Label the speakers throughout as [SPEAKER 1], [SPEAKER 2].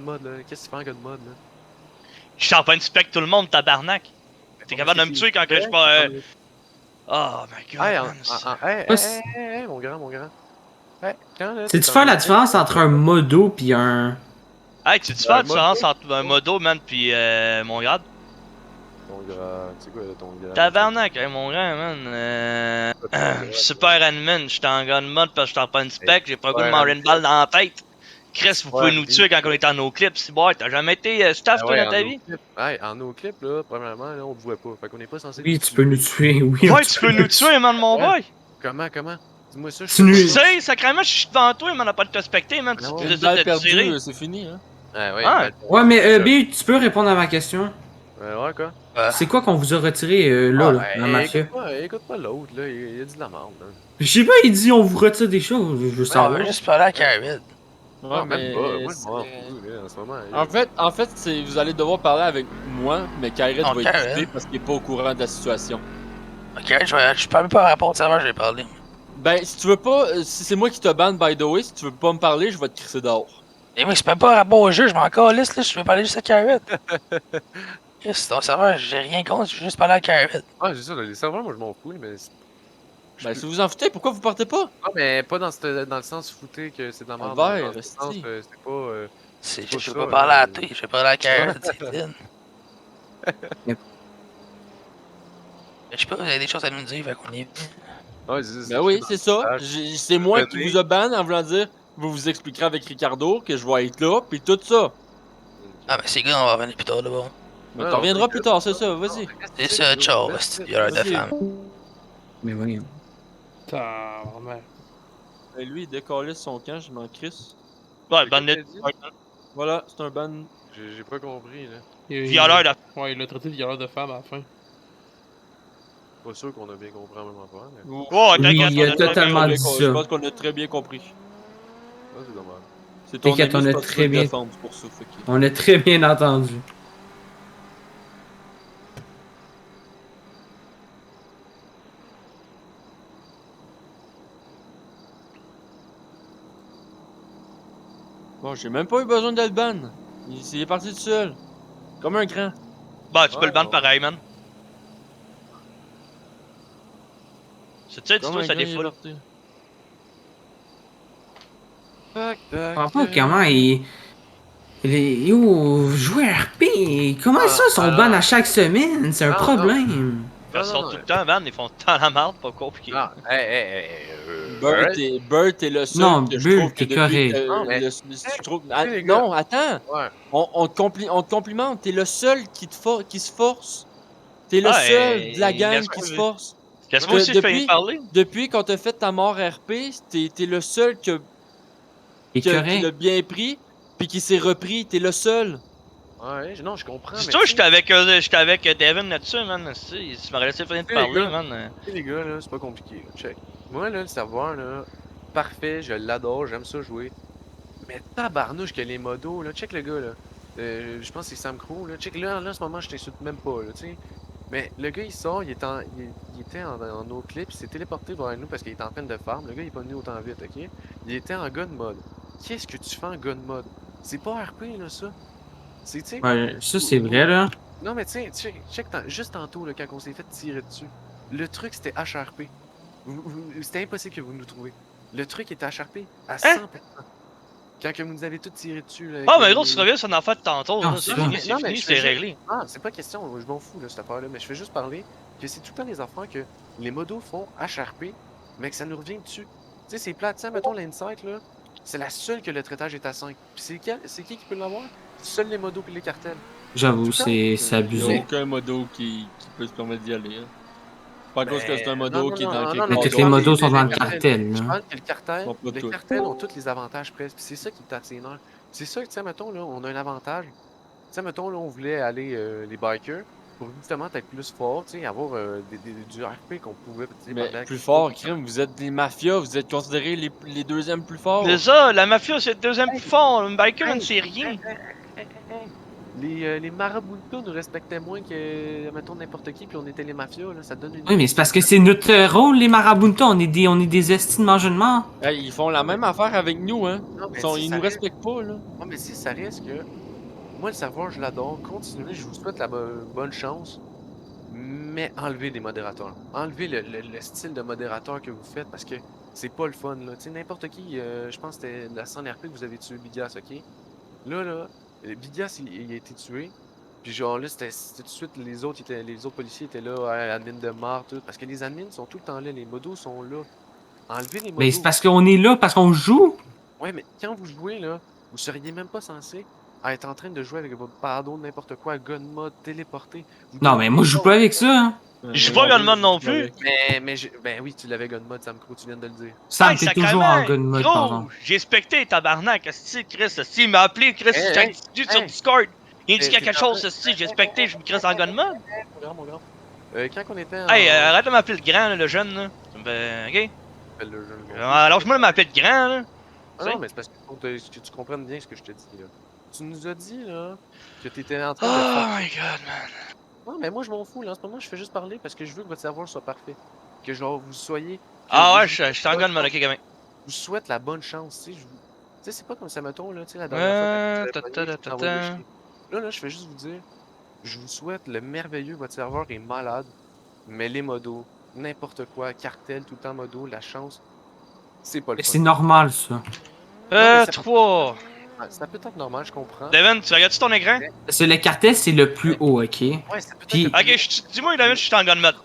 [SPEAKER 1] mode, là? Qu'est-ce que tu fais en gun mode, là?
[SPEAKER 2] Je suis en train de spec tout le monde, tabarnak. T'es capable de me tuer quand que je pas. Oh my god,
[SPEAKER 1] Hey,
[SPEAKER 2] man.
[SPEAKER 1] hey, mon grand. Hey, quand là,
[SPEAKER 3] Sais-tu faire la différence entre un modo pis un.
[SPEAKER 2] Hey, tu fais la différence
[SPEAKER 1] modo?
[SPEAKER 2] entre un modo, man, pis mon grade?
[SPEAKER 1] Ton grand, c'est quoi, là, ton grand?
[SPEAKER 2] Tabarnak, hey, mon grand, man. Super admin, j'étais en gun mode parce que j'étais en plein spec, j'ai pas le goût de manger une balle dans la tête. Chris, vous pouvez nous tuer quand on est en no clip, si bon, t'as jamais été staff toi dans ta vie?
[SPEAKER 1] Hey, en no clip, là, premièrement, là, on te voit pas. Fait qu'on est pas censé.
[SPEAKER 3] Oui, tu peux nous tuer, oui.
[SPEAKER 2] Ouais, tu peux nous tuer, man, mon boy!
[SPEAKER 1] Comment? Dis-moi ça, je
[SPEAKER 3] Tu nous-
[SPEAKER 2] Tu sais, sacrément, je suis devant toi, man, on a pas de te specter, man, tu
[SPEAKER 1] Ah ouais.
[SPEAKER 2] décides
[SPEAKER 4] Une balle
[SPEAKER 2] de
[SPEAKER 4] perdue,
[SPEAKER 2] tirer.
[SPEAKER 4] c'est fini, hein.
[SPEAKER 1] Ouais,
[SPEAKER 2] Ah.
[SPEAKER 3] Ouais, mais B, tu peux répondre à ma question.
[SPEAKER 1] Ouais, quoi?
[SPEAKER 3] C'est quoi qu'on vous a retiré là, dans la mafia?
[SPEAKER 1] Écoute pas l'autre, là, il a dit de la merde, là.
[SPEAKER 3] Je sais pas, il dit on vous retire des choses, je veux savoir.
[SPEAKER 5] On veut juste parler à Carrot.
[SPEAKER 1] Ouais, même pas, moi je
[SPEAKER 4] c'est-
[SPEAKER 1] m'en fous, là, en ce moment.
[SPEAKER 4] En fait, vous allez devoir parler avec moi, mais Carrot
[SPEAKER 5] Non,
[SPEAKER 4] va être
[SPEAKER 5] Carrot.
[SPEAKER 4] quitté parce qu'il est pas au courant de la situation.
[SPEAKER 5] Carrot, je peux même pas répondre, ça va, je vais parler.
[SPEAKER 4] Ben, si tu veux pas, si c'est moi qui te banne, by the way, si tu veux pas me parler, je vais te crisser dehors.
[SPEAKER 5] Et moi, c'est même pas un rapport au jeu, je m'en calisse, là, je vais parler juste à Carrot. C'est ton serveur, j'ai rien contre, je veux juste parler à Carrot.
[SPEAKER 1] Ah, c'est ça, les serveurs, moi je m'en fous, mais.
[SPEAKER 4] Ben, si vous en foutez, pourquoi vous partez pas?
[SPEAKER 1] Ah, mais pas dans le sens fouté que c'est de la merde.
[SPEAKER 4] Envers,
[SPEAKER 1] Dans le sens,
[SPEAKER 4] esti.
[SPEAKER 1] c'est pas.
[SPEAKER 5] Je
[SPEAKER 1] ça,
[SPEAKER 5] veux pas parler à
[SPEAKER 1] là.
[SPEAKER 5] toi, je vais parler à Carrot, c'est fine.
[SPEAKER 3] Yep.
[SPEAKER 5] Je sais pas, vous avez des choses à nous dire, fait qu'on est.
[SPEAKER 1] Ouais, c'est
[SPEAKER 4] Ben oui, c'est ça. C'est moi qui
[SPEAKER 1] Venez.
[SPEAKER 4] vous a ban en voulant dire, vous expliquerez avec Ricardo que je vais être là, pis tout ça.
[SPEAKER 5] Ah, ben c'est good, on va revenir plus tard d'abord.
[SPEAKER 4] Mais t'en reviendras plus tard, c'est ça, vas-y.
[SPEAKER 5] C'est ça, ciao, c'est il y aura de
[SPEAKER 4] Vas-y.
[SPEAKER 5] femme.
[SPEAKER 3] Mais voyons.
[SPEAKER 6] Tabarnak.
[SPEAKER 4] Ben lui, il décalait son camp, je m'en crisse.
[SPEAKER 2] Ouais, bandit.
[SPEAKER 4] Voilà, c'est un ban.
[SPEAKER 1] J'ai pas compris, là.
[SPEAKER 2] Violeur de.
[SPEAKER 6] Ouais, il l'a traité de violeur de femme à la fin.
[SPEAKER 1] Pas sûr qu'on a bien compris en même affaire, mais.
[SPEAKER 4] Ouf.
[SPEAKER 2] Oh,
[SPEAKER 3] Oui,
[SPEAKER 2] t'inquiète,
[SPEAKER 3] il a
[SPEAKER 2] on a
[SPEAKER 3] totalement dit
[SPEAKER 4] Je
[SPEAKER 3] ça.
[SPEAKER 4] pense qu'on a très bien compris.
[SPEAKER 1] Ouais, c'est dommage.
[SPEAKER 4] C'est ton
[SPEAKER 3] T'inquiète,
[SPEAKER 4] ami,
[SPEAKER 3] on a
[SPEAKER 4] c'est pas
[SPEAKER 3] très
[SPEAKER 4] très
[SPEAKER 3] bien-
[SPEAKER 4] défendre pour ça. Fait que...
[SPEAKER 3] On a très bien entendu.
[SPEAKER 4] Bon, j'ai même pas eu besoin d'être ban. Il est parti tout seul. Comme un grand.
[SPEAKER 2] Bah, tu peux le ban
[SPEAKER 1] Ouais,
[SPEAKER 2] pareil, man. C'est ça,
[SPEAKER 4] Comme
[SPEAKER 2] dis-toi,
[SPEAKER 4] un
[SPEAKER 2] ça
[SPEAKER 4] grand, il est
[SPEAKER 2] défoule.
[SPEAKER 4] parti.
[SPEAKER 3] Je comprends pas comment il. Yo, jouer RP, comment ça, ils sont ban à chaque semaine? C'est un
[SPEAKER 1] Non,
[SPEAKER 3] problème.
[SPEAKER 2] Ils sont tout le temps, man, ils font tout le temps la merde, pas compliqué.
[SPEAKER 1] Non, hey.
[SPEAKER 4] Bert est le seul
[SPEAKER 3] Non,
[SPEAKER 4] que je
[SPEAKER 3] Bull,
[SPEAKER 4] trouve que
[SPEAKER 3] t'es
[SPEAKER 4] depuis
[SPEAKER 3] correct.
[SPEAKER 4] que
[SPEAKER 1] Non, mais-
[SPEAKER 4] je trouve...
[SPEAKER 1] sais, les gars.
[SPEAKER 4] non, attends.
[SPEAKER 1] Ouais.
[SPEAKER 4] On te complimente. T'es le seul qui se force. T'es le
[SPEAKER 2] Ah,
[SPEAKER 4] seul de la gang
[SPEAKER 2] laisse-moi-
[SPEAKER 4] qui se force.
[SPEAKER 2] Laisse-moi aussi
[SPEAKER 4] depuis-
[SPEAKER 2] parler.
[SPEAKER 4] Depuis qu'on t'a fait ta mort RP, t'es le seul
[SPEAKER 3] Il est
[SPEAKER 4] qui l'a
[SPEAKER 3] correct.
[SPEAKER 4] bien pris, puis qui s'est repris. T'es le seul.
[SPEAKER 1] Ouais, non, je comprends.
[SPEAKER 2] Dis-toi, j'étais avec Devin là-dessus, man. Tu m'aurais laissé finir de
[SPEAKER 1] Les
[SPEAKER 2] parler,
[SPEAKER 1] gars.
[SPEAKER 2] man.
[SPEAKER 1] Les gars, là, c'est pas compliqué. Là. Check. Moi, là, le serveur, là, parfait, je l'adore, j'aime ça jouer. Mais tabarnouche que les modos, là, check le gars, là. Je pense que c'est Sam Crow, là. Check, là, en ce moment, je t'insulte même pas, là, tu sais. Mais le gars, il sort, il était en no clip, il s'est téléporté vers nous parce qu'il était en train de farm. Le gars, il est pas venu autant vite, ok? Il était en gun mode. Qu'est-ce que tu fais en gun mode? C'est pas RP, là, ça. C'est, tu sais.
[SPEAKER 3] Ouais, ça c'est vrai là.
[SPEAKER 1] Non, mais tiens, check juste tantôt, là, quand on s'est fait tirer dessus, le truc c'était HRP. C'était impossible que vous nous trouviez. Le truc était HRP à 100%. Quand que vous nous avez tous tiré dessus. Là,
[SPEAKER 2] Ah,
[SPEAKER 1] avec
[SPEAKER 2] mais
[SPEAKER 1] les-
[SPEAKER 2] gros, tu reviens sur une affaire de tantôt,
[SPEAKER 3] Non,
[SPEAKER 2] là.
[SPEAKER 3] c'est
[SPEAKER 2] C'est
[SPEAKER 3] bon.
[SPEAKER 2] fini,
[SPEAKER 1] Non,
[SPEAKER 2] c'est
[SPEAKER 1] mais
[SPEAKER 2] fini,
[SPEAKER 1] je
[SPEAKER 2] c'est
[SPEAKER 1] fais
[SPEAKER 2] réglé.
[SPEAKER 1] Ah, c'est pas question, je m'en fous, là, cette affaire-là. Mais je fais juste parler que c'est tout le temps les affaires que les modos font HRP, mais que ça nous revient dessus. Tu sais, c'est plate, tu sais, mettons l'insight, là. C'est la seule que le traitage est à 5. Puis c'est qui peut l'avoir? Seuls les modos et les cartels.
[SPEAKER 3] J'avoue,
[SPEAKER 1] Tout
[SPEAKER 3] c'est
[SPEAKER 4] Il y a
[SPEAKER 3] abusé.
[SPEAKER 4] aucun modo qui peut se permettre d'y aller. Hein. Pas à cause que
[SPEAKER 1] Ben,
[SPEAKER 4] c'est un
[SPEAKER 1] non,
[SPEAKER 4] modo
[SPEAKER 1] non,
[SPEAKER 4] qui est
[SPEAKER 1] non,
[SPEAKER 4] dans
[SPEAKER 1] non,
[SPEAKER 4] quelque
[SPEAKER 1] non,
[SPEAKER 3] Mais
[SPEAKER 4] part
[SPEAKER 3] tous
[SPEAKER 1] je
[SPEAKER 3] les
[SPEAKER 1] parle
[SPEAKER 4] d'autre.
[SPEAKER 3] modos
[SPEAKER 1] des-
[SPEAKER 3] sont dans le
[SPEAKER 1] des
[SPEAKER 3] cartel,
[SPEAKER 1] Je
[SPEAKER 3] là.
[SPEAKER 1] pense que
[SPEAKER 4] Bon, pas
[SPEAKER 1] les
[SPEAKER 4] tout.
[SPEAKER 1] cartels ont tous les avantages presque. Puis c'est ça qui tape ses nerfs. C'est ça que, tu sais, mettons, là, on a un avantage. Tu sais, mettons, là, on voulait aller les bikers pour justement être plus fort, tu sais, avoir du RP qu'on pouvait, tu sais,
[SPEAKER 4] Mais
[SPEAKER 1] pendant
[SPEAKER 4] plus
[SPEAKER 1] que-
[SPEAKER 4] fort, crime, vous êtes des mafias, vous êtes considérés les deuxièmes plus forts.
[SPEAKER 2] C'est ça, la mafia, c'est le deuxième plus fort. Le biker, man, c'est rien.
[SPEAKER 1] Les maraboutas nous respectaient moins que, mettons, n'importe qui, puis on était les mafias, là. Ça donne une
[SPEAKER 3] Oui, mais c'est parce que c'est notre rôle, les marabuntas. On est des estis de mangeurs de mort.
[SPEAKER 4] Hey, ils font la même affaire avec nous, hein.
[SPEAKER 1] Non, mais si
[SPEAKER 4] Ils
[SPEAKER 1] ça
[SPEAKER 4] nous
[SPEAKER 1] reste...
[SPEAKER 4] respectent pas, là.
[SPEAKER 1] Non, mais si ça reste que... Moi, le serveur, je l'adore. Continuez, je vous souhaite la bonne chance. Mais enlevez des modérateurs. Enlevez le style de modérateur que vous faites parce que c'est pas le fun, là. Tu sais, n'importe qui, je pense que c'était la 100 RP que vous avez tué Bigas, ok? Là, Bigas, il a été tué. Puis genre là, c'était tout de suite, les autres policiers étaient là, ouais, admin de mort, tout. Parce que les admins sont tout le temps là, les modos sont là. Enlevez les
[SPEAKER 3] Mais c'est
[SPEAKER 1] modos.
[SPEAKER 3] parce qu'on est là, parce qu'on joue.
[SPEAKER 1] Ouais, mais quand vous jouez, là, vous seriez même pas censé être en train de jouer avec votre pardon, n'importe quoi, gun mode, téléporté. Vous
[SPEAKER 3] Non, mais
[SPEAKER 1] devriez
[SPEAKER 3] moi, je joue pas avec ça. Hein.
[SPEAKER 2] Je suis pas gun mode non plus.
[SPEAKER 1] Ben oui, tu l'avais gun mode, Samcro, tu viens de le dire.
[SPEAKER 3] Sam,
[SPEAKER 2] Hey,
[SPEAKER 3] t'es toujours en
[SPEAKER 2] sacrément!
[SPEAKER 3] gun mode, par
[SPEAKER 2] Gros!
[SPEAKER 3] exemple.
[SPEAKER 2] J'ai specté, tabarnak! Esti, Chris, esti, il m'a appelé, Chris,
[SPEAKER 1] Hey,
[SPEAKER 2] j'étais
[SPEAKER 1] hey,
[SPEAKER 2] activé sur
[SPEAKER 1] hey.
[SPEAKER 2] Discord. Il dit
[SPEAKER 1] T'es
[SPEAKER 2] quelque
[SPEAKER 1] en
[SPEAKER 2] chose,
[SPEAKER 1] train...
[SPEAKER 2] esti, j'ai specté, je me Chris en gun mode.
[SPEAKER 1] Mon grand. Quand on était
[SPEAKER 2] Hey,
[SPEAKER 1] en...
[SPEAKER 2] arrête de m'appeler le grand, là, le jeune, là. Ben, ok?
[SPEAKER 1] Le jeu, le
[SPEAKER 2] Alors, je me m'appeler le grand, là.
[SPEAKER 1] Ah non, mais c'est parce qu'il faut que tu comprennes bien ce que je te dis, là. Tu nous as dit, là, que t'étais en train de
[SPEAKER 2] Oh
[SPEAKER 1] faire...
[SPEAKER 2] my god, man.
[SPEAKER 1] Non, mais moi, je m'en fous, là. En ce moment, je fais juste parler parce que je veux que votre serveur soit parfait. Que, genre, vous soyez...
[SPEAKER 2] Ah ouais, je suis en gun mode, ok, gamin.
[SPEAKER 1] Je vous souhaite la bonne chance, tu sais. Tu sais, c'est pas comme ça, mettons, là, tu sais, la dernière fois, quand je vous avais pogné, je vous envoyais chier. Là, je fais juste vous dire, je vous souhaite le merveilleux, votre serveur est malade, mais les modos, n'importe quoi, cartel, tout le temps modo, la chance, c'est pas le
[SPEAKER 3] Mais
[SPEAKER 1] fun.
[SPEAKER 3] c'est normal, ça.
[SPEAKER 1] Non, mais
[SPEAKER 2] 3.
[SPEAKER 1] ça peut être normal, je comprends.
[SPEAKER 2] Devin, tu regardes-tu ton écran?
[SPEAKER 3] C'est le cartel, c'est le plus haut, ok?
[SPEAKER 1] Ouais, ça peut
[SPEAKER 3] Puis-
[SPEAKER 1] être le plus...
[SPEAKER 2] Ok, dis-moi, Devin, je suis en gun mode.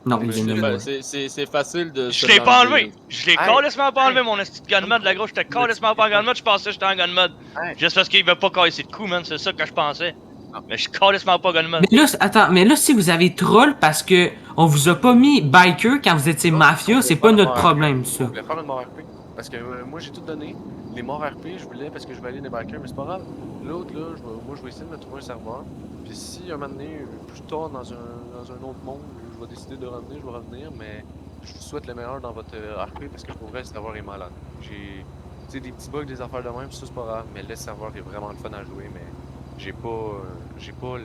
[SPEAKER 3] Non,
[SPEAKER 1] Mais
[SPEAKER 3] il
[SPEAKER 1] c'est
[SPEAKER 3] vient de
[SPEAKER 1] pas-
[SPEAKER 3] moi.
[SPEAKER 4] C'est facile de
[SPEAKER 2] Je
[SPEAKER 4] se
[SPEAKER 2] l'ai pas
[SPEAKER 4] l'enlever.
[SPEAKER 2] enlevé. Je l'ai
[SPEAKER 1] Hey,
[SPEAKER 2] carrément pas enlevé,
[SPEAKER 1] hey.
[SPEAKER 2] mon esti de gun mode, la gauche, j'étais carrément pas en gun mode, je pensais que j'étais en gun mode.
[SPEAKER 1] Hey.
[SPEAKER 2] Juste parce qu'il veut pas casser de coup, man, c'est ça que je pensais. Mais je suis carrément pas gun mode.
[SPEAKER 3] Mais là, attends, mais là, si vous avez troll parce que on vous a pas mis biker quand vous étiez
[SPEAKER 1] Non,
[SPEAKER 3] mafia,
[SPEAKER 1] on
[SPEAKER 3] c'est
[SPEAKER 1] voulait
[SPEAKER 3] pas
[SPEAKER 1] faire
[SPEAKER 3] notre
[SPEAKER 1] un mort RP.
[SPEAKER 3] problème,
[SPEAKER 1] On
[SPEAKER 3] ça.
[SPEAKER 1] voulait faire une mort RP. Parce que moi, j'ai tout donné. Les morts RP, je voulais parce que je voulais aller des bikers, mais c'est pas grave. L'autre, là, moi, je vais essayer de me trouver un serveur. Puis si un moment donné, plus tard, dans un autre monde, je vais décider de revenir, je vais revenir. Mais je vous souhaite le meilleur dans votre RP parce que pour vrai, le serveur est malade. J'ai, tu sais, des petits bugs, des affaires de même, ça c'est pas grave. Mais le serveur est vraiment le fun à jouer. Mais j'ai pas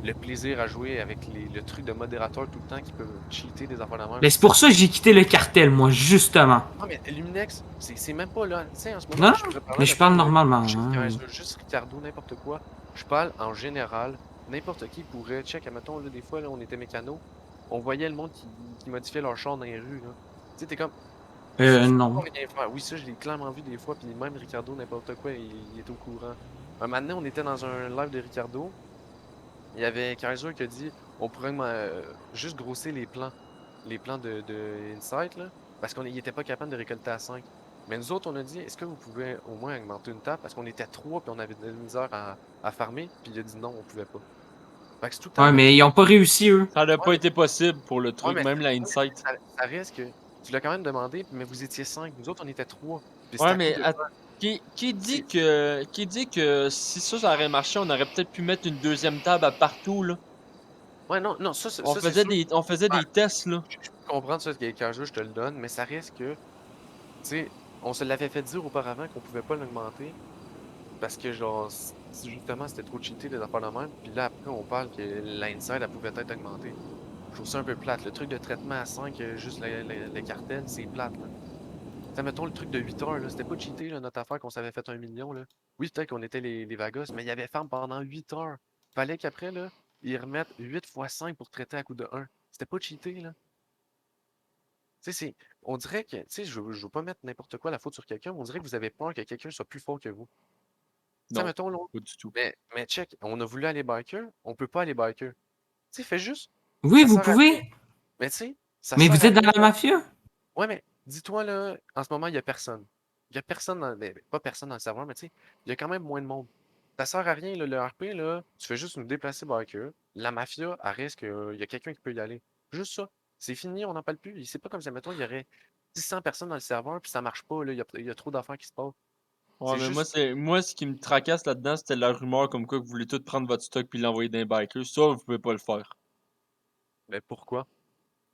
[SPEAKER 1] le plaisir à jouer avec le truc de modérateur tout le temps qui peut cheater des affaires de même.
[SPEAKER 3] Mais c'est pour ça que j'ai quitté le cartel, moi, justement.
[SPEAKER 1] Non, mais Luminex, c'est même pas là. Tu sais, en ce moment,
[SPEAKER 3] Non,
[SPEAKER 1] je pourrais parler
[SPEAKER 3] mais je
[SPEAKER 1] avec
[SPEAKER 3] parle
[SPEAKER 1] un-
[SPEAKER 3] normalement.
[SPEAKER 1] juste,
[SPEAKER 3] Hein.
[SPEAKER 1] juste Ricardo, n'importe quoi. Je parle en général. N'importe qui pourrait check. Admettons, là, des fois, là, on était mécano. On voyait le monde qui modifiait leur char dans les rues. Là. Tu sais, t'es comme. Tu peux
[SPEAKER 3] Non.
[SPEAKER 1] pas rien faire. Oui, ça, je l'ai clairement vu des fois. Puis même Ricardo, n'importe quoi, il est au courant. Un moment donné, on était dans un live de Ricardo. Il y avait Kaiser qui a dit on pourrait juste grosser les plans. Les plans de Insight, là. Parce qu'il était pas capable de récolter à 5. Mais nous autres, on a dit est-ce que vous pouvez au moins augmenter une table? Parce qu'on était 3 puis on avait de la misère à farmer. Puis il a dit non, on pouvait pas. Fait que c'est tout le temps
[SPEAKER 3] Ouais,
[SPEAKER 1] le
[SPEAKER 3] mais ils ont pas réussi, eux.
[SPEAKER 4] Ça n'a pas
[SPEAKER 1] Ouais,
[SPEAKER 4] été possible pour le
[SPEAKER 1] ouais,
[SPEAKER 4] truc,
[SPEAKER 1] mais
[SPEAKER 4] même la Insight.
[SPEAKER 1] ça reste que tu l'as quand même demandé, mais vous étiez 5. Nous autres, on était 3. Puis c'était
[SPEAKER 4] Ouais,
[SPEAKER 1] à coup
[SPEAKER 4] mais
[SPEAKER 1] de...
[SPEAKER 4] qui dit que si ça aurait marché, on aurait peut-être pu mettre une deuxième table à partout, là.
[SPEAKER 1] Ouais, non, ça,
[SPEAKER 4] On
[SPEAKER 1] c'est
[SPEAKER 4] faisait
[SPEAKER 1] sûr.
[SPEAKER 4] on faisait
[SPEAKER 1] Ouais,
[SPEAKER 4] des tests, là.
[SPEAKER 1] je peux comprendre ça, qu'un jeu, je te le donne, mais ça reste que, tu sais, on se l'avait fait dire auparavant qu'on pouvait pas l'augmenter parce que, genre, justement, c'était trop cheaté les affaires de même. Puis là, après, on parle que l'inside, elle pouvait être augmentée. Je trouve ça un peu plate. Le truc de traitement à 5, juste le cartel, c'est plate, là. T'sais, mettons le truc de 8 heures, là, c'était pas cheaté, là, notre affaire qu'on s'avait fait 1 million, là. Oui, peut-être qu'on était les Vagos, mais il y avait farm pendant 8 heures. Fallait qu'après, là, ils remettent 8 fois 5 pour traiter à coup de 1. C'était pas cheaté, là. Tu sais, on dirait que, tu sais, je veux pas mettre n'importe quoi la faute sur quelqu'un, mais on dirait que vous avez peur que quelqu'un soit plus fort que vous. Tu sais,
[SPEAKER 4] Non,
[SPEAKER 1] mettons, là,
[SPEAKER 4] pas du tout.
[SPEAKER 1] mais check, on a voulu aller biker, on peut pas aller biker. Tu sais, fais juste,
[SPEAKER 3] Oui,
[SPEAKER 1] ça
[SPEAKER 3] vous
[SPEAKER 1] sert à rien.
[SPEAKER 3] pouvez.
[SPEAKER 1] Mais tu sais, ça
[SPEAKER 3] Mais
[SPEAKER 1] sert
[SPEAKER 3] vous
[SPEAKER 1] à
[SPEAKER 3] êtes dans
[SPEAKER 1] rien.
[SPEAKER 3] la mafia.
[SPEAKER 1] Ouais, mais dis-toi, là, en ce moment, il y a personne. Il y a personne pas personne dans le serveur, mais tu sais, il y a quand même moins de monde. Ça sert à rien, là, le RP, là, tu fais juste nous déplacer biker. La mafia, elle risque, il y a quelqu'un qui peut y aller. Juste ça. C'est fini, on n'en parle plus. C'est pas comme ça, mettons, il y aurait 600 personnes dans le serveur, puis ça marche pas, là, il y a trop d'affaires qui se passent.
[SPEAKER 4] Ouais,
[SPEAKER 1] C'est
[SPEAKER 4] mais
[SPEAKER 1] juste...
[SPEAKER 4] moi, ce qui me tracasse là-dedans, c'était la rumeur comme quoi que vous voulez tout prendre votre stock puis l'envoyer dans les bikers. Ça, vous pouvez pas le faire.
[SPEAKER 1] Mais pourquoi?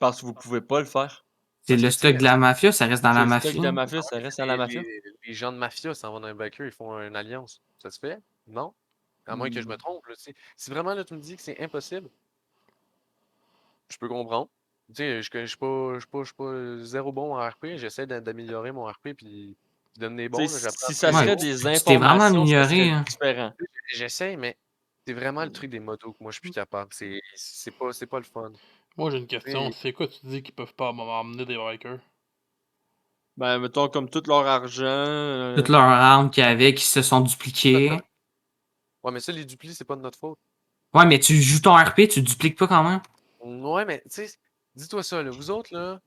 [SPEAKER 4] Parce que vous pouvez pas le faire.
[SPEAKER 3] C'est
[SPEAKER 1] Parce
[SPEAKER 3] le
[SPEAKER 1] que, tu sais,
[SPEAKER 3] stock de la mafia, ça reste dans
[SPEAKER 4] C'est
[SPEAKER 3] la
[SPEAKER 4] le stock de
[SPEAKER 3] mafia.
[SPEAKER 4] la mafia, ça reste à la mafia.
[SPEAKER 1] les gens de mafia s'en vont dans un biker, ils font une alliance. Ça se fait? Non? À moins que je me trompe, là, tu sais. Si vraiment, là, tu me dis que c'est impossible, je peux comprendre. Tu sais, je suis pas zéro bon en RP, j'essaie d'améliorer mon RP puis de devenir
[SPEAKER 4] Tu
[SPEAKER 1] bon, là,
[SPEAKER 4] sais,
[SPEAKER 1] j'apprends
[SPEAKER 4] si
[SPEAKER 1] tous
[SPEAKER 4] ça
[SPEAKER 1] les
[SPEAKER 3] Ouais,
[SPEAKER 4] serait
[SPEAKER 1] jours.
[SPEAKER 4] des
[SPEAKER 3] tu t'es vraiment
[SPEAKER 4] informations, ça serait
[SPEAKER 3] amélioré, hein.
[SPEAKER 4] différent.
[SPEAKER 1] J'essaie, mais c'est vraiment le truc des motos que moi je suis plus capable. C'est pas le fun.
[SPEAKER 6] Moi, j'ai une
[SPEAKER 1] Tu
[SPEAKER 6] question.
[SPEAKER 1] sais,
[SPEAKER 6] C'est quoi tu dis qu'ils peuvent pas m'emmener des bikers?
[SPEAKER 4] Ben, mettons, comme tout leur argent.
[SPEAKER 3] Toutes leurs armes qu'il y avait qui se sont dupliquées.
[SPEAKER 1] Ouais, mais ça, les duplis, c'est pas de notre faute.
[SPEAKER 3] Ouais, mais tu joues ton RP, tu dupliques pas quand même.
[SPEAKER 1] Ouais, mais tu sais, dis-toi ça, là. Vous autres, là,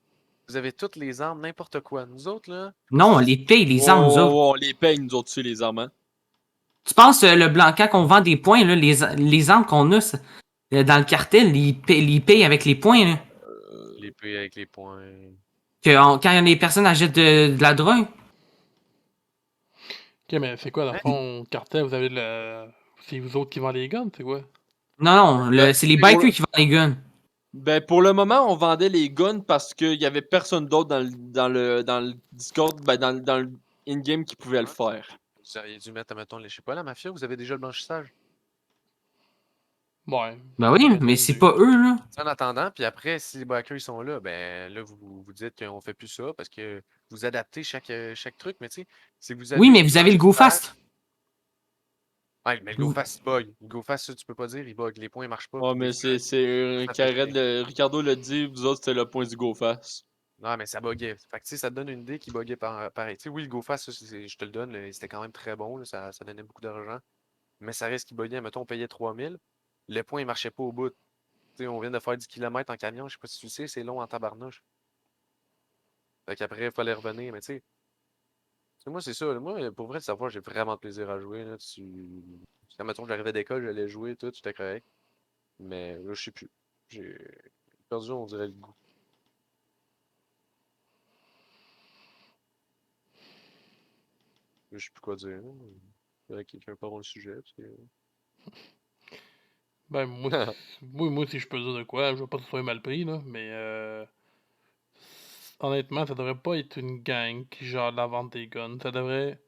[SPEAKER 1] vous avez toutes les armes, n'importe quoi. Nous autres, là,
[SPEAKER 3] Non, on les paye, les armes, nous autres.
[SPEAKER 4] Oh, on les paye, nous autres, dessus, les armes. Hein?
[SPEAKER 3] Tu penses, le blanc, quand on vend des points, là, les armes qu'on a dans le cartel, ils payent avec les points, là.
[SPEAKER 1] l'épée avec les points.
[SPEAKER 3] Quand les personnes achètent de la drogue.
[SPEAKER 6] Ok, mais c'est quoi, dans le
[SPEAKER 1] Hein?
[SPEAKER 6] fond, cartel, vous avez le. C'est vous autres qui vendez les guns, c'est quoi?
[SPEAKER 3] Non, non,
[SPEAKER 4] Ben,
[SPEAKER 3] c'est les
[SPEAKER 4] pour le,
[SPEAKER 3] bikers qui vendent les guns.
[SPEAKER 4] ben, pour le moment, on vendait les guns parce qu'il y avait personne d'autre dans le Discord, ben, dans le in-game qui pouvait le
[SPEAKER 1] Ouais.
[SPEAKER 4] faire.
[SPEAKER 1] Vous auriez dû mettre, mettons, je sais pas, la mafia, vous avez déjà le blanchissage.
[SPEAKER 6] Ouais.
[SPEAKER 3] Ben oui,
[SPEAKER 6] T'aurais
[SPEAKER 3] mais
[SPEAKER 6] donc
[SPEAKER 3] c'est
[SPEAKER 6] dû.
[SPEAKER 3] pas eux, là.
[SPEAKER 1] En attendant, puis après, si les backers ils sont là, ben là, vous dites qu'on fait plus ça parce que vous adaptez chaque truc, mais tu sais, si vous
[SPEAKER 3] Oui,
[SPEAKER 1] avez
[SPEAKER 3] mais
[SPEAKER 1] le
[SPEAKER 3] vous avez le Go
[SPEAKER 1] blanchissage.
[SPEAKER 3] Fast.
[SPEAKER 1] Ouais, mais le
[SPEAKER 3] Vous-
[SPEAKER 1] GoFast, il bug. Le GoFast, ça, tu peux pas dire, il bug. Les points, ils marchent pas,
[SPEAKER 4] Ouais,
[SPEAKER 1] puis des
[SPEAKER 4] mais
[SPEAKER 1] fois, ça fait
[SPEAKER 4] Ricardo l'a dit, vous autres, c'était le point du GoFast.
[SPEAKER 1] non, mais ça buguait. Fait que, tu sais, ça te donne une idée qui buguait pareil. Tu sais, oui, le GoFast, ça, je te le donne, là, c'était quand même très bon, là, ça donnait beaucoup d'argent. Mais ça reste qu'il buguait. Mettons, on payait 3000. Le point, il marchait pas au bout. Tu sais, on vient de faire 10 km en camion, je sais pas si tu sais, c'est long en tabarnouche. Fait qu'après, il fallait revenir, mais tu sais. Moi, c'est ça. Moi, pour vrai, de savoir, j'ai vraiment de plaisir à jouer. Là. Quand, mettons, j'arrivais d'école, j'allais jouer, tout, j'étais correct. Mais là, je sais plus. J'ai perdu, on dirait, le goût. Je sais plus quoi dire. Là. Faudrait que quelqu'un parle le sujet. Parce que...
[SPEAKER 6] Ben, moi, si je peux dire de quoi, je veux pas que ce soit mal pris, là, mais honnêtement, ça devrait pas être une gang qui gère la vente des guns. Ça devrait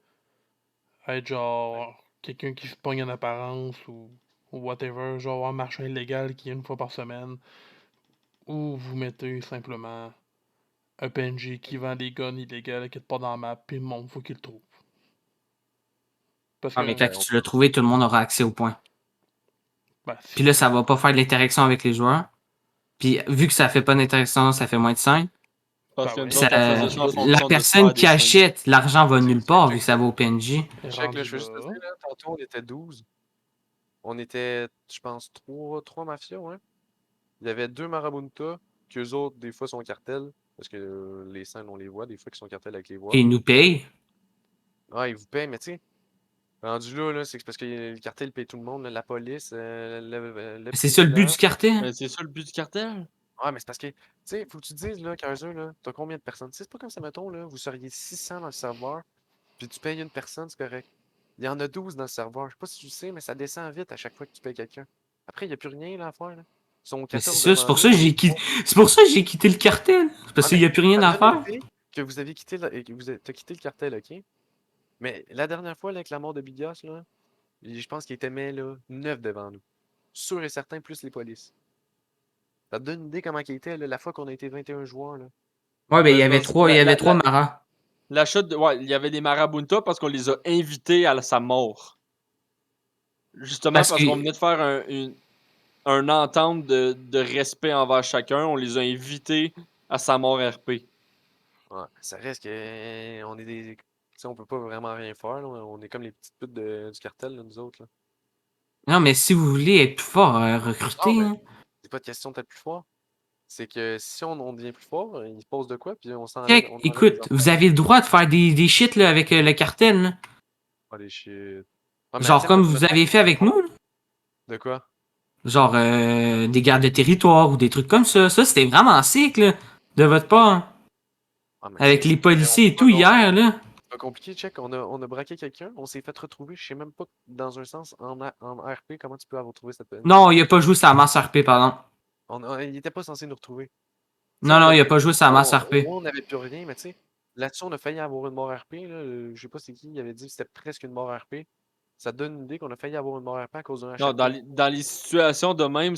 [SPEAKER 6] être genre quelqu'un qui se pogne en apparence ou whatever, genre un marchand illégal qui est une fois par semaine. Ou vous mettez simplement un PNJ qui vend des guns illégaux qui est pas dans la map, puis le monde, faut qu'il le trouve. Parce
[SPEAKER 3] Ah, mais
[SPEAKER 6] que,
[SPEAKER 3] quand
[SPEAKER 1] Ben,
[SPEAKER 3] tu l'as trouvé, tout le monde aura accès aux points.
[SPEAKER 6] ben,
[SPEAKER 3] Puis là, ça va pas faire de l'interaction avec les joueurs. Puis vu que ça fait pas d'interaction, ça fait moins de 5.
[SPEAKER 4] Parce
[SPEAKER 6] ben
[SPEAKER 4] que
[SPEAKER 6] ouais.
[SPEAKER 4] nous autres, on faisait ça en
[SPEAKER 3] La
[SPEAKER 4] fonction de
[SPEAKER 3] personne
[SPEAKER 4] faire
[SPEAKER 3] qui
[SPEAKER 4] des 5.
[SPEAKER 3] achète, l'argent va nulle part vu
[SPEAKER 1] check,
[SPEAKER 3] que ça va au PNJ.
[SPEAKER 6] est
[SPEAKER 1] check, là,
[SPEAKER 6] rendu
[SPEAKER 1] je veux juste te
[SPEAKER 6] là.
[SPEAKER 1] dire, là, tantôt, on était 12. On était, je pense, trois mafias, ouais. Il y avait deux marabuntas, qu'eux autres, des fois, sont cartels. Parce que les scènes, on les voit, des fois, qui sont cartels avec les voix.
[SPEAKER 3] Et ils nous payent.
[SPEAKER 1] Ah, ils vous payent, mais tu sais, rendu là, c'est parce que le cartel paye tout le monde, là, la police, le
[SPEAKER 3] C'est ça le but
[SPEAKER 1] président.
[SPEAKER 3] du cartel.
[SPEAKER 4] Mais c'est ça le but du cartel?
[SPEAKER 1] Ouais, mais c'est parce que, tu sais, faut que tu te dises, là, qu'un jeu, là, t'as combien de personnes? Tu sais, c'est pas comme ça, mettons, là, vous seriez 600 dans le serveur, puis tu payes une personne, c'est correct. Il y en a 12 dans le serveur. Je sais pas si tu sais, mais ça descend vite à chaque fois que tu payes quelqu'un. Après, il n'y a plus rien là, à faire, là. Ils sont
[SPEAKER 3] Mais c'est
[SPEAKER 1] 14
[SPEAKER 3] ça, c'est
[SPEAKER 1] devant
[SPEAKER 3] pour
[SPEAKER 1] nous.
[SPEAKER 3] ça que c'est pour ça que j'ai quitté le cartel. C'est parce
[SPEAKER 1] Ouais,
[SPEAKER 3] qu'il
[SPEAKER 1] mais
[SPEAKER 3] y a plus rien
[SPEAKER 1] ça me
[SPEAKER 3] à
[SPEAKER 1] donne une
[SPEAKER 3] faire.
[SPEAKER 1] idée que vous avez quitté, que t'as quitté le cartel, ok? Mais la dernière fois, là, avec la mort de Bigas, là, je pense qu'il était mais là, 9 devant nous. Sûr et certain, plus les polices. Ça te donne une idée comment il était, là, la fois qu'on a été 21 joueurs, là.
[SPEAKER 3] Ouais, ben
[SPEAKER 4] Ben, c'est parce que
[SPEAKER 3] il y avait trois maras.
[SPEAKER 4] l'achat de. Ouais, il y avait des marabuntas parce qu'on les a invités à sa mort. Justement
[SPEAKER 3] Parce
[SPEAKER 4] parce
[SPEAKER 3] que
[SPEAKER 4] qu'on venait de faire un entente de respect envers chacun. On les a invités à sa mort RP.
[SPEAKER 1] Ouais, ça reste que on est des. Tu sais, on peut pas vraiment rien faire, là. On est comme les petites putes du cartel, là, nous autres, là.
[SPEAKER 3] non, mais si vous voulez être plus fort,
[SPEAKER 1] Non,
[SPEAKER 3] recrutez.
[SPEAKER 1] mais
[SPEAKER 3] Hein.
[SPEAKER 1] c'est pas de question d'être plus fort. C'est que si on devient plus fort, il se pose de quoi, puis
[SPEAKER 3] Check,
[SPEAKER 1] on enlève les
[SPEAKER 3] écoute, vous
[SPEAKER 1] affaires.
[SPEAKER 3] avez le droit de faire des shit là, avec le cartel. Là.
[SPEAKER 1] Pas les shit. Ouais, mais
[SPEAKER 3] Genre
[SPEAKER 1] attends,
[SPEAKER 3] comme vous
[SPEAKER 1] mettons,
[SPEAKER 3] avez fait avec nous. Là.
[SPEAKER 1] de quoi?
[SPEAKER 3] Genre des gardes de territoire ou des trucs comme ça. Ça, c'était vraiment sick là, de votre part. Hein.
[SPEAKER 1] Ah, mais tu
[SPEAKER 3] Avec
[SPEAKER 1] sais,
[SPEAKER 3] les
[SPEAKER 1] on
[SPEAKER 3] policiers
[SPEAKER 1] peut
[SPEAKER 3] et
[SPEAKER 1] pas
[SPEAKER 3] tout hier, là.
[SPEAKER 1] c'est pas compliqué, check. On a braqué quelqu'un, on s'est fait retrouver. Je sais même pas, dans un sens, en RP, comment tu peux avoir trouvé
[SPEAKER 3] Non,
[SPEAKER 1] cette
[SPEAKER 3] il a pas joué sa masse RP, pardon.
[SPEAKER 1] il était pas censé nous retrouver. Tu sais,
[SPEAKER 3] Non,
[SPEAKER 1] on
[SPEAKER 3] non,
[SPEAKER 1] a
[SPEAKER 3] il a
[SPEAKER 1] braqué
[SPEAKER 3] pas joué sa
[SPEAKER 1] quelqu'un,
[SPEAKER 3] masse
[SPEAKER 1] au
[SPEAKER 3] RP.
[SPEAKER 1] moins on n'avait plus rien, mais tu sais, là-dessus, on a failli avoir une mort RP, là. Je sais pas c'est qui, il avait dit que c'était presque une mort RP. Ça te donne une idée qu'on a failli avoir une mort RP à cause d'un
[SPEAKER 4] Non,
[SPEAKER 1] HLP?
[SPEAKER 4] dans les situations de même,